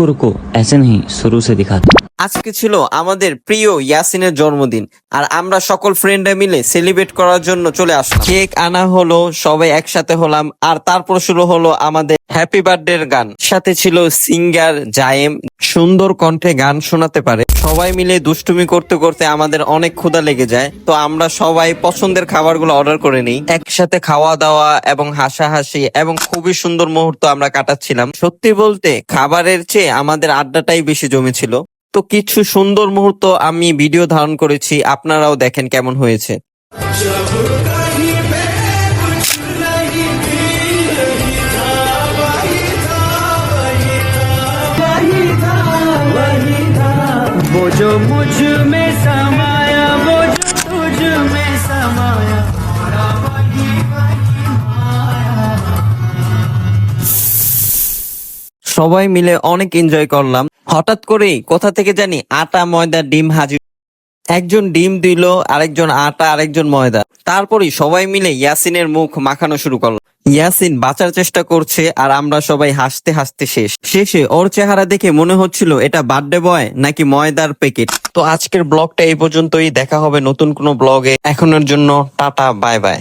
रुको रुको ऐसे नहीं शुरू से दिखाते। আজকে ছিল আমাদের প্রিয় ইয়াসিনের জন্মদিন আর আমরা সকল ফ্রেন্ডরা মিলে সেলিব্রেট করার জন্য চলে আসলাম। কেক আনা হলো, সবাই একসাথে হলাম আর তারপর শুরু হলো আমাদের হ্যাপি বার্থডে গান। সাথে ছিল সিঙ্গার জায়েম, সুন্দর কণ্ঠে গান শোনাতে পারে। সবাই মিলে দুষ্টুমি করতে করতে আমাদের অনেক ক্ষুধা লেগে যায়, তো আমরা সবাই পছন্দের খাবারগুলো অর্ডার করে নিই। একসাথে খাওয়া দাওয়া এবং হাসাহাসি এবং খুবই সুন্দর মুহূর্ত আমরা কাটাচ্ছিলাম। সত্যি বলতে খাবারের চেয়ে আমাদের আড্ডাটাই বেশি জমেছিল। তো কিছু সুন্দর মুহূর্ত আমি ভিডিও ধারণ করেছি, আপনারাও দেখেন কেমন হয়েছে। वो जो मुझ में समाया वो जो तुझ में समाया वही वही माया। সবাই মিলে অনেক এনজয় করলাম। হঠাৎ করেই কোথা থেকে জানি আটা ময়দা ডিম হাজির। একজন ডিম দিল, আরেকজন আটা, আরেকজন ময়দা। তারপরই সবাই মিলে ইয়াসিনের মুখ মাখানো শুরু করলো। ইয়াসিন বাঁচার চেষ্টা করছে আর আমরা সবাই হাসতে হাসতে শেষে ওর চেহারা দেখে মনে হচ্ছিল এটা বার্থডে বয় নাকি ময়দার প্যাকেট। তো আজকের ব্লগটা এই পর্যন্তই, দেখা হবে নতুন কোনো ব্লগে। এখনের জন্য টাটা, বাই বাই।